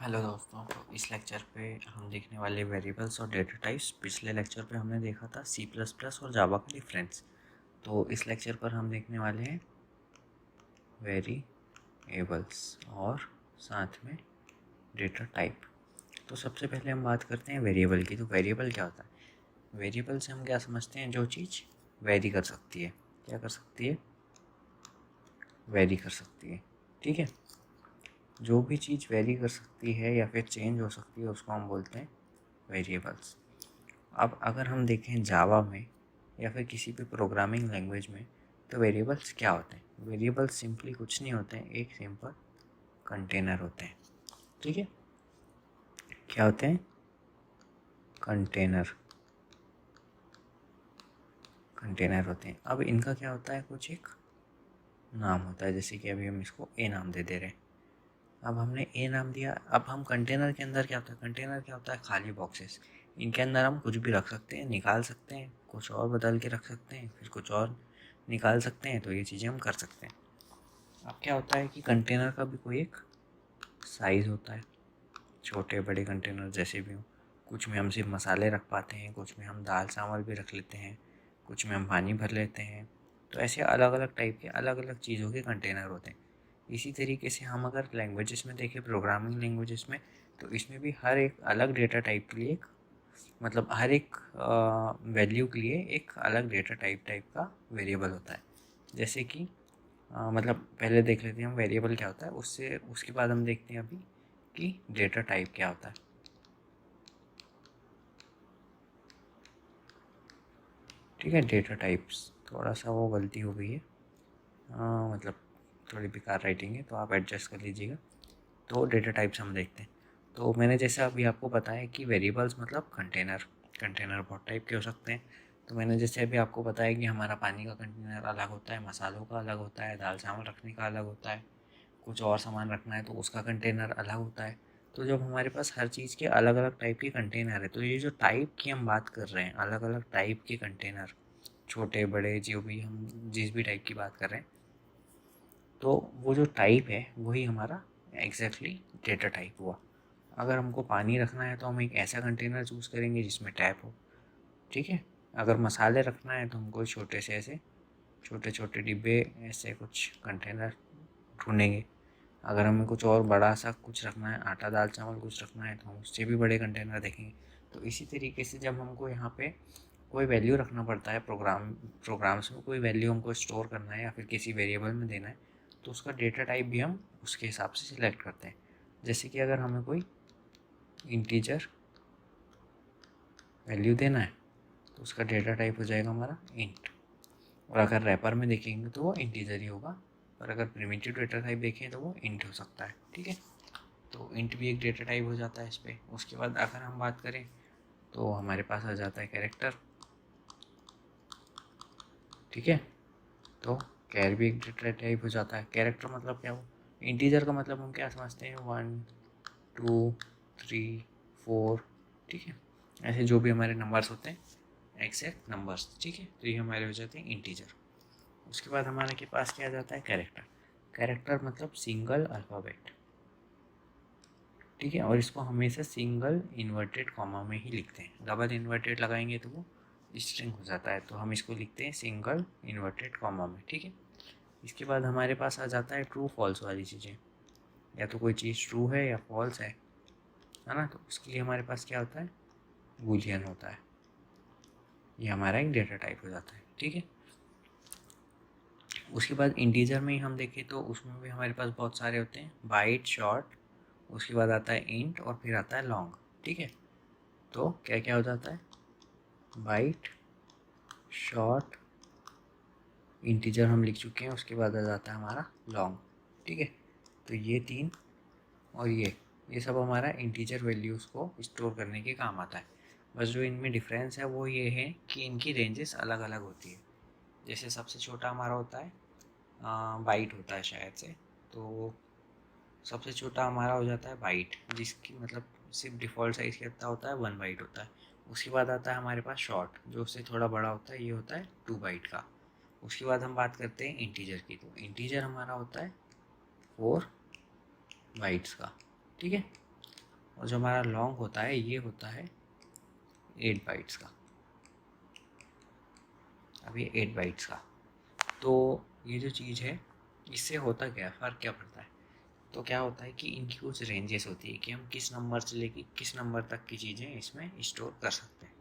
Hello दोस्तों। तो इस लेक्चर पे हम देखने वाले वेरिएबल्स और डेटा टाइप्स। पिछले लेक्चर पे हमने देखा था सी प्लस प्लस और जावा का डिफरेंस। तो इस लेक्चर पर हम देखने वाले हैं वेरिएबल्स और साथ में डेटा टाइप। तो सबसे पहले हम बात करते हैं वेरिएबल की। तो वेरिएबल क्या होता है? वेरिएबल से हम क्या समझते हैं? जो चीज़ वेरी कर सकती है। क्या कर सकती है? वेरी कर सकती है। ठीक है। जो भी चीज़ वेरी कर सकती है या फिर चेंज हो सकती है उसको हम बोलते हैं वेरिएबल्स। अब अगर हम देखें जावा में या फिर किसी भी प्रोग्रामिंग लैंग्वेज में, तो वेरिएबल्स क्या होते हैं? वेरिएबल्स सिंपली कुछ नहीं होते हैं, एक सिंपल कंटेनर होते हैं। ठीक है। क्या होते हैं? कंटेनर। कंटेनर होते हैं। अब इनका क्या होता है? कुछ एक नाम होता है। जैसे कि अभी हम इसको ए नाम दे रहे हैं। अब हमने ए नाम दिया। अब हम कंटेनर के अंदर क्या होता है? कंटेनर क्या होता है? खाली बॉक्सेस। इनके अंदर हम कुछ भी रख सकते हैं, निकाल सकते हैं, कुछ और बदल के रख सकते हैं, फिर कुछ और निकाल सकते हैं। तो ये चीज़ें हम कर सकते हैं। अब क्या होता है कि कंटेनर का भी कोई एक साइज़ होता है। छोटे बड़े कंटेनर जैसे भी हों। कुछ में हम सिर्फ मसाले रख पाते हैं, कुछ में हम दाल चावल भी रख लेते हैं, कुछ में हम पानी भर लेते हैं। तो ऐसे अलग अलग टाइप के अलग अलग चीज़ों के कंटेनर होते हैं। इसी तरीके से हम अगर लैंग्वेजेस में देखें, प्रोग्रामिंग लैंग्वेजेस में, तो इसमें भी हर एक अलग डेटा टाइप के लिए मतलब हर एक वैल्यू के लिए एक अलग डेटा टाइप का वेरिएबल होता है। जैसे कि मतलब पहले देख लेते हैं हम वेरिएबल क्या होता है, उससे उसके बाद हम देखते हैं अभी कि डेटा टाइप क्या होता है। ठीक है। डेटा टाइप्स, थोड़ा सा वो गलती हो गई है, मतलब थोड़ी बेकार राइटिंग है, तो आप एडजस्ट कर लीजिएगा। तो डेटा टाइप्स हम देखते हैं। तो मैंने जैसे अभी आपको बताया कि वेरिएबल्स मतलब कंटेनर। कंटेनर बहुत टाइप के हो सकते हैं। तो मैंने जैसे अभी आपको बताया कि हमारा पानी का कंटेनर अलग होता है, मसालों का अलग होता है, दाल चावल रखने का अलग होता है, कुछ और सामान रखना है तो उसका कंटेनर अलग होता है। तो जब हमारे पास हर चीज़ के अलग अलग टाइप के कंटेनर है, तो ये जो टाइप की हम बात कर रहे हैं, अलग अलग टाइप के कंटेनर, छोटे बड़े जो भी हम जिस भी टाइप की बात कर रहे हैं, तो वो जो टाइप है वही हमारा एग्जैक्टली डेटा टाइप हुआ। अगर हमको पानी रखना है तो हम एक ऐसा कंटेनर चूज़ करेंगे जिसमें टैप हो। ठीक है। अगर मसाले रखना है तो हमको छोटे से ऐसे छोटे छोटे डिब्बे, ऐसे कुछ कंटेनर ढूंढेंगे। अगर हमें कुछ और बड़ा सा कुछ रखना है, आटा दाल चावल कुछ रखना है, तो हम उससे भी बड़े कंटेनर देखेंगे। तो इसी तरीके से जब हमको यहाँ पे कोई वैल्यू रखना पड़ता है, प्रोग्राम्स में कोई वैल्यू हमको स्टोर करना है या फिर किसी वेरिएबल में देना है, तो उसका डेटा टाइप भी हम उसके हिसाब से सिलेक्ट करते हैं। जैसे कि अगर हमें कोई इंटीजर वैल्यू देना है तो उसका डेटा टाइप हो जाएगा हमारा इंट। और अगर रैपर में देखेंगे तो वो इंटीजर ही होगा। और अगर प्रिमिटिव डेटा टाइप देखें तो वो इंट हो सकता है। ठीक है। तो इंट भी एक डेटा टाइप हो जाता है इस पर। उसके बाद अगर हम बात करें तो हमारे पास आ जाता है कैरेक्टर। ठीक है। तो कैर भी एक डेटा टाइप हो जाता है। कैरेक्टर मतलब क्या हो? इंटीजर का मतलब हम क्या समझते हैं? 1 2 3 4। ठीक है। ऐसे जो भी हमारे नंबर्स होते हैं, एग्जैक्ट नंबर्स। ठीक है। तो ये हमारे हो जाते हैं इंटीजर। उसके बाद हमारे के पास क्या आ जाता है? कैरेक्टर। कैरेक्टर मतलब सिंगल अल्फ़ाबेट। ठीक है। और इसको हमेशा सिंगल इन्वर्टेड कॉमा में ही लिखते हैं। डबल इन्वर्टेड लगाएंगे तो वो स्ट्रिंग हो जाता है। तो हम इसको लिखते हैं सिंगल इन्वर्टेड कॉमा में। ठीक है। इसके बाद हमारे पास आ जाता है ट्रू फॉल्स वाली चीज़ें। या तो कोई चीज़ ट्रू है या फॉल्स है ना? तो उसके लिए हमारे पास क्या होता है? बूलियन होता है। ये हमारा एक डेटा टाइप हो जाता है। ठीक है। उसके बाद इंटीजर में ही हम देखें तो उसमें भी हमारे पास बहुत सारे होते हैं। बाइट, शॉर्ट, उसके बाद आता है इंट और फिर आता है लॉन्ग। ठीक है। तो क्या क्या हो जाता है? बाइट, शॉर्ट, इंटीजर हम लिख चुके हैं। उसके बाद आ जाता है हमारा लॉन्ग। ठीक है। तो ये तीन और ये सब हमारा इंटीजर वैल्यूज़ को स्टोर करने के काम आता है। बस जो इनमें डिफरेंस है वो ये है कि इनकी रेंजेस अलग अलग होती है। जैसे सबसे छोटा हमारा होता है बाइट होता है शायद से। तो सबसे छोटा हमारा हो जाता है बाइट, जिसकी मतलब सिर्फ डिफ़ॉल्ट साइज़ कितना होता है? 1 बाइट होता है। उसके बाद आता है हमारे पास शॉर्ट, जो उससे थोड़ा बड़ा होता है, ये होता है 2 बाइट का। उसके बाद हम बात करते हैं इंटीजर की। तो इंटीजर हमारा होता है 4 बाइट्स का। ठीक है। और जो हमारा लॉन्ग होता है ये होता है 8 बाइट्स का। अब ये 8 बाइट्स का, तो ये जो चीज़ है इससे होता क्या है, फ़र्क क्या पड़ता है? तो क्या होता है कि इनकी कुछ रेंजेस होती है कि हम किस नंबर से लेके किस नंबर तक की चीज़ें इसमें स्टोर कर सकते हैं।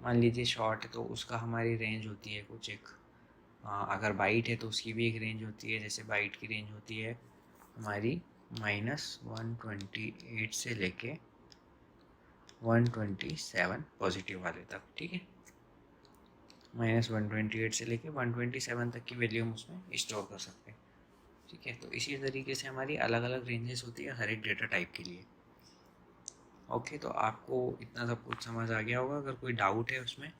मान लीजिए शॉर्ट है तो उसका हमारी रेंज होती है कुछ एक, अगर बाइट है तो उसकी भी एक रेंज होती है। जैसे बाइट की रेंज होती है हमारी -128 से लेके 127 पॉजिटिव वाले तक, ठीक है। -128 से लेके 127 तक की वैल्यू हम उसमें स्टोर कर सकते हैं, ठीक है। तो इसी तरीके से हमारी अलग अलग रेंजेस होती है हर एक डेटा टाइप के लिए। ओके, तो आपको इतना सब कुछ समझ आ गया होगा। अगर कोई डाउट है उसमें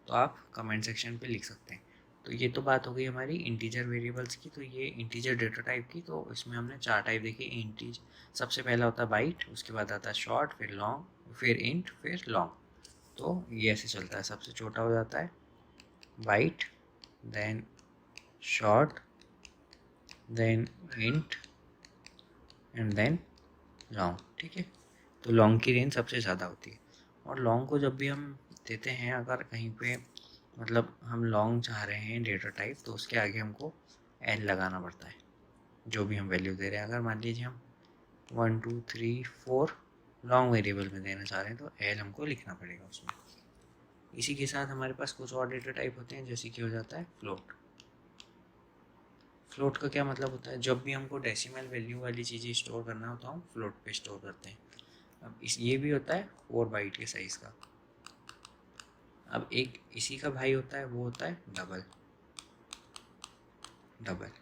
तो आप कमेंट सेक्शन पे लिख सकते हैं। तो ये तो बात हो गई हमारी इंटीजर वेरिएबल्स की, तो ये इंटीजर डेटा टाइप की। तो इसमें हमने 4 टाइप देखे। इंटीज सबसे पहला होता है बाइट, उसके बाद आता है शॉर्ट, फिर लॉन्ग, फिर इंट, फिर लॉन्ग। तो ये ऐसे चलता है। सबसे छोटा हो जाता है byte, then short, then int and then long, ठीक है। तो लॉन्ग की रेंज सबसे ज़्यादा होती है। और लॉन्ग को जब भी हम देते हैं, अगर कहीं पे मतलब हम लॉन्ग चाह रहे हैं डेटा टाइप, तो उसके आगे हमको एल लगाना पड़ता है जो भी हम वैल्यू दे रहे हैं। अगर मान लीजिए हम 1 2 3 4 लॉन्ग वेरिएबल में देना चाह रहे हैं तो एल हमको लिखना पड़ेगा उसमें। इसी के साथ हमारे पास कुछ और डेटा टाइप होते हैं, जैसे कि हो जाता है फ्लोट। फ्लोट का क्या मतलब होता है? जब भी हमको डेसिमल वैल्यू वाली चीज़ें स्टोर करना होता है हम फ्लोट पे स्टोर करते हैं। अब ये भी होता है 4 बाइट के साइज़ का। अब एक इसी का भाई होता है, वो होता है डबल।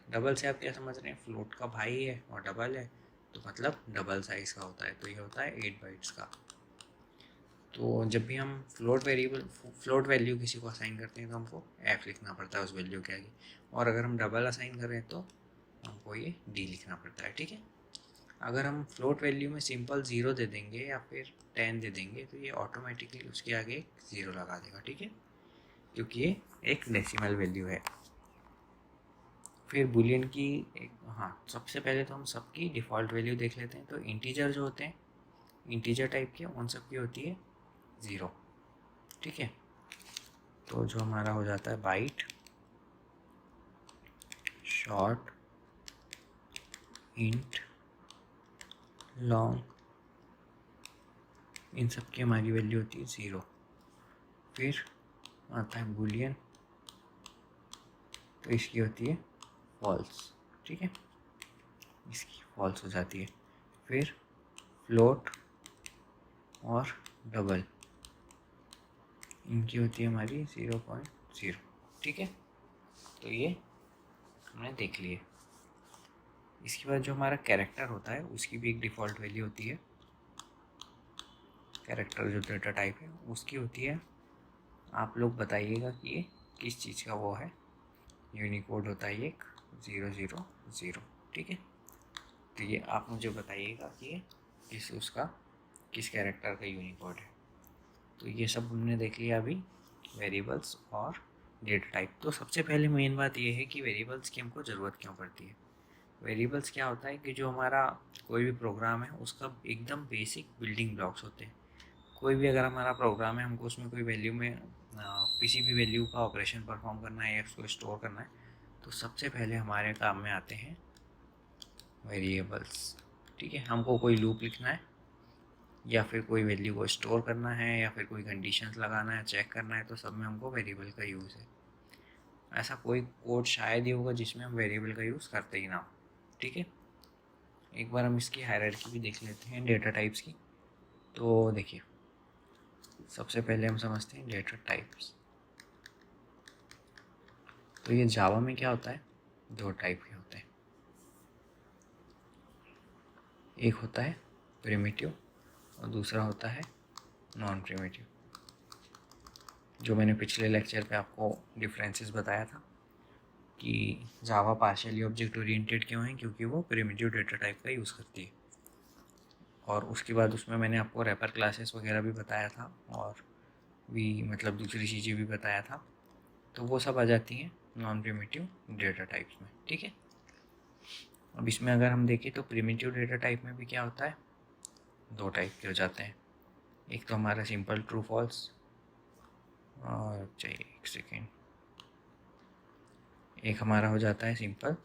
डबल से आप क्या समझ रहे हैं? फ्लोट का भाई है और डबल है, तो मतलब डबल साइज़ का होता है। तो ये होता है 8 बाइट्स का। तो जब भी हम फ्लोट वैल्यू किसी को असाइन करते हैं तो हमको एफ लिखना पड़ता है उस वैल्यू के आगे। और अगर हम डबल असाइन करें तो हमको ये डी लिखना पड़ता है, ठीक है। अगर हम फ्लोट वैल्यू में सिंपल 0 दे देंगे या फिर 10 दे देंगे तो ये ऑटोमेटिकली उसके आगे 0 लगा देगा, ठीक है, क्योंकि ये एक डेसिमल वैल्यू है। फिर बुलियन की एक, हाँ, सबसे पहले तो हम सबकी डिफ़ॉल्ट वैल्यू देख लेते हैं। तो इंटीजर जो होते हैं इंटीजर टाइप के, उन सब की होती है 0, ठीक है। तो जो हमारा हो जाता है बाइट, शॉर्ट, इंट, लॉन्ग, इन सब की हमारी वैल्यू होती है 0। फिर आता है बुलियन, तो इसकी होती है फॉल्स, ठीक है, इसकी फॉल्स हो जाती है। फिर फ्लोट और डबल, इनकी होती है हमारी 0.0, ठीक है। तो ये हमने देख लिए। इसके बाद जो हमारा कैरेक्टर होता है उसकी भी एक डिफ़ॉल्ट वैल्यू होती है। कैरेक्टर जो डेटा टाइप है उसकी होती है, आप लोग बताइएगा कि ये किस चीज़ का वो है। यूनिकोड होता है एक 000, ठीक है। तो ये आप मुझे बताइएगा कि ये किस कैरेक्टर का यूनिकोड है। तो ये सब हमने देख लिया अभी, वेरिएबल्स और डेटा टाइप। तो सबसे पहले मेन बात ये है कि वेरिएबल्स की हमको ज़रूरत क्यों पड़ती है। वेरिएबल्स क्या होता है कि जो हमारा कोई भी प्रोग्राम है उसका एकदम बेसिक बिल्डिंग ब्लॉक्स होते हैं। कोई भी अगर हमारा प्रोग्राम है, हमको उसमें कोई वैल्यू में किसी भी वैल्यू का ऑपरेशन परफॉर्म करना है या उसको स्टोर करना है, तो सबसे पहले हमारे काम में आते हैं वेरिएबल्स, ठीक है। हमको कोई लूप लिखना है या फिर कोई वैल्यू को स्टोर करना है या फिर कोई कंडीशंस लगाना है, चेक करना है, तो सब में हमको वेरिएबल का यूज़ है। ऐसा कोई कोड शायद ही होगा जिसमें हम वेरिएबल का यूज़ करते ही ना हो, ठीक है। एक बार हम इसकी हायरार्की भी देख लेते हैं डेटा टाइप्स की। तो देखिए, सबसे पहले हम समझते हैं डेटा टाइप्स। तो ये जावा में क्या होता है, 2 टाइप के होते हैं। एक होता है प्रिमिटिव और दूसरा होता है नॉन प्रिमिटिव। जो मैंने पिछले लेक्चर पे आपको डिफरेंसेस बताया था कि जावा पार्शियली ऑब्जेक्ट ओरिएंटेड क्यों है, क्योंकि वो प्रिमिटिव डेटा टाइप का यूज़ करती है। और उसके बाद उसमें मैंने आपको रैपर क्लासेस वगैरह भी बताया था और भी मतलब दूसरी चीज़ें भी बताया था। तो वो सब आ जाती हैं नॉन प्रिमिटिव डेटा टाइप्स में, ठीक है। अब इसमें अगर हम देखें तो प्रिमिटिव डेटा टाइप में भी क्या होता है, दो टाइप के हो जाते हैं। एक तो हमारा सिंपल ट्रू फॉल्स, और चाहिए एक सेकेंड, एक हमारा हो जाता है सिंपल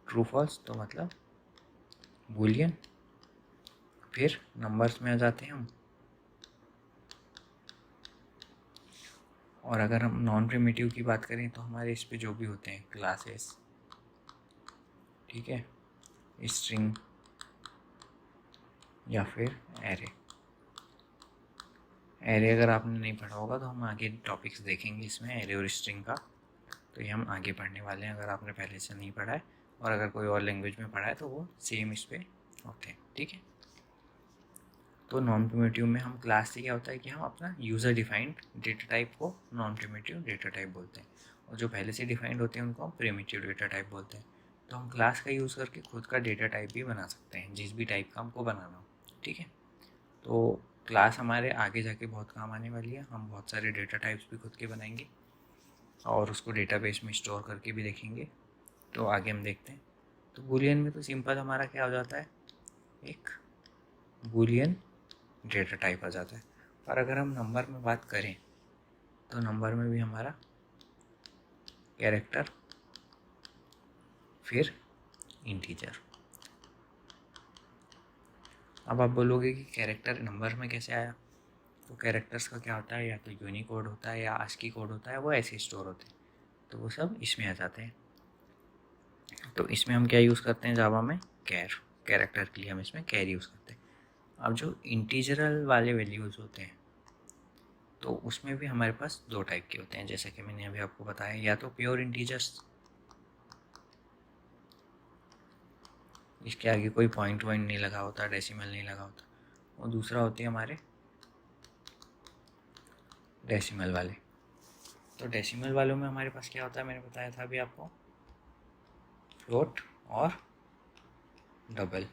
ट्रू फॉल्स, तो मतलब बूलियन। फिर नंबर्स में आ जाते हैं हम, और अगर हम नॉन प्रिमिटिव की बात करें तो हमारे इस पे जो भी होते हैं क्लासेस, ठीक है, स्ट्रिंग या फिर एरे। एरे अगर आपने नहीं पढ़ा होगा तो हम आगे टॉपिक्स देखेंगे इसमें एरे और स्ट्रिंग का, तो ये हम आगे पढ़ने वाले हैं अगर आपने पहले से नहीं पढ़ा है, और अगर कोई और लैंग्वेज में पढ़ा है तो वो सेम इस पर होते हैं, ठीक है। तो नॉन प्रिमिटिव में हम क्लास से क्या होता है कि हम अपना यूज़र डिफाइंड डेटा टाइप को नॉन प्रिमिटिव डेटा टाइप बोलते हैं, और जो पहले से डिफाइंड होते हैं उनको हम प्रिमिटिव डेटा टाइप बोलते हैं। तो हम क्लास का यूज़ करके खुद का डेटा टाइप भी बना सकते हैं, जिस भी टाइप का हमको बनाना हो, ठीक है। तो क्लास हमारे आगे जाके बहुत काम आने वाली है, हम बहुत सारे डेटा टाइप्स भी खुद के बनाएंगे और उसको डेटाबेस में स्टोर करके भी देखेंगे, तो आगे हम देखते हैं। तो बूलियन में तो सिंपल हमारा क्या हो जाता है, एक बूलियन डेटा टाइप आ जाता है। और अगर हम नंबर में बात करें तो नंबर में भी हमारा कैरेक्टर फिर इंटीजर। अब आप बोलोगे कि कैरेक्टर नंबर में कैसे आया, तो कैरेक्टर्स का क्या होता है, या तो यूनिकोड होता है या आस्की कोड होता है, वो ऐसे स्टोर होते हैं, तो वो सब इसमें आ जाते हैं। तो इसमें हम क्या यूज़ करते हैं जावा में, कैरेक्टर के लिए हम इसमें कैर यूज़ करते हैं। अब जो इंटीजरल वाले वैल्यूज़ होते हैं तो उसमें भी हमारे पास दो टाइप के होते हैं, जैसा कि मैंने अभी आपको बताया, या तो प्योर इंटीजर्स, इसके आगे कोई पॉइंट वॉइंट नहीं लगा होता, डेसिमल नहीं लगा होता, और दूसरा होते हैं हमारे डेसिमल वाले। तो डेसिमल वालों में हमारे पास क्या होता है, मैंने बताया था अभी आपको, फ्लोट और डबल,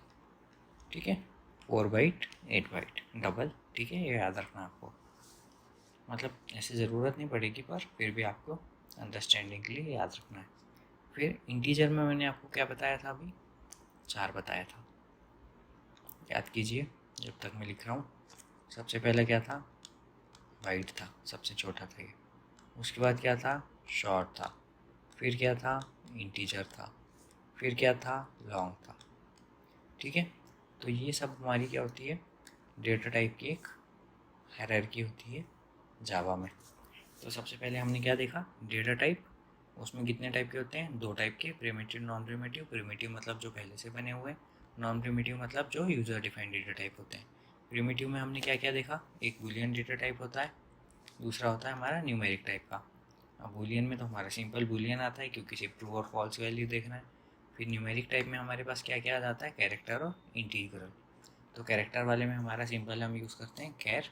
ठीक है, 4 बाइट 8 बाइट डबल, ठीक है, ये याद रखना आपको, मतलब ऐसे ज़रूरत नहीं पड़ेगी पर फिर भी आपको अंडरस्टैंडिंग के लिए याद रखना है। फिर इंटीजर में मैंने आपको क्या बताया था अभी, 4 बताया था, याद कीजिए जब तक मैं लिख रहा हूँ। सबसे पहले क्या था, बाइट था, सबसे छोटा था ये। उसके बाद क्या था, शॉर्ट था। फिर क्या था, इंटीजर था। फिर क्या था, लॉन्ग था, ठीक है। तो ये सब हमारी क्या होती है, डेटा टाइप की एक हायरार्की होती है जावा में। तो सबसे पहले हमने क्या देखा, डेटा टाइप, उसमें कितने टाइप के होते हैं, दो टाइप के, प्रिमिटिव नॉन प्रिमिटिव। प्रिमिटिव मतलब जो पहले से बने हुए हैं, नॉन प्रिमिटिव मतलब जो यूज़र डिफाइंड डेटा टाइप होते हैं। प्रिमिटिव में हमने क्या क्या देखा, एक बूलियन डेटा टाइप होता है, दूसरा होता है हमारा न्यूमेरिक टाइप का। अब बूलियन में तो हमारा सिंपल बूलियन आता है क्योंकि सिर्फ ट्रू और फॉल्स वैल्यू देखना है। फिर न्यूमेरिक टाइप में हमारे पास क्या क्या आ जाता है, कैरेक्टर और इंटीग्रल। तो कैरेक्टर वाले में हमारा सिंपल हम यूज़ करते हैं कैर,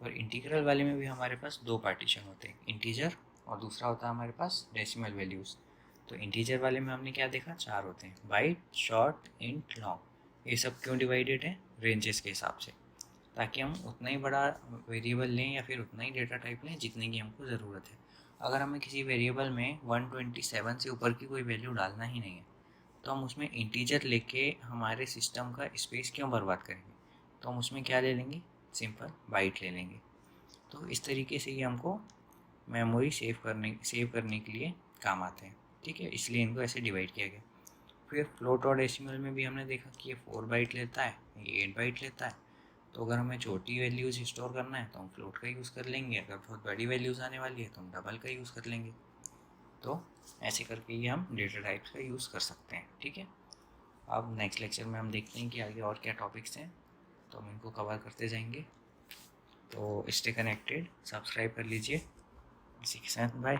और इंटीग्रल वाले में भी हमारे पास दो पार्टीशन होते हैं, इंटीजर और दूसरा होता है हमारे पास डेसिमल वैल्यूज़। तो इंटीजर वाले में हमने क्या देखा, 4 होते हैं, बाइट, शॉर्ट, इंट, लॉन्ग। ये सब क्यों डिवाइडेड है, रेंजेस के हिसाब से, ताकि हम उतना ही बड़ा वेरिएबल लें या फिर उतना ही डेटा टाइप लें जितने की हमको ज़रूरत है। अगर हमें किसी वेरिएबल में 127 से ऊपर की कोई वैल्यू डालना ही नहीं है तो हम उसमें इंटीजर लेके हमारे सिस्टम का स्पेस क्यों बर्बाद करेंगे, तो हम उसमें क्या ले लेंगे, सिंपल बाइट ले लेंगे। तो इस तरीके से ये हमको मेमोरी सेव करने के लिए काम आते हैं, ठीक है, इसलिए इनको ऐसे डिवाइड किया गया। फिर फ्लोट और डेसिमल में भी हमने देखा कि ये 4 बाइट लेता है, ये 8 बाइट लेता है। तो अगर हमें छोटी वैल्यूज़ स्टोर करना है तो हम फ्लोट का यूज़ कर लेंगे, अगर बहुत बड़ी वैल्यूज़ आने वाली है तो हम डबल का यूज़ कर लेंगे। तो ऐसे करके ये हम डेटा टाइप्स का यूज़ कर सकते हैं, ठीक है। अब नेक्स्ट लेक्चर में हम देखते हैं कि आगे और क्या टॉपिक्स हैं, तो हम इनको कवर करते जाएंगे। तो स्टे कनेक्टेड, सब्सक्राइब कर लीजिए। इसी के साथ बाय।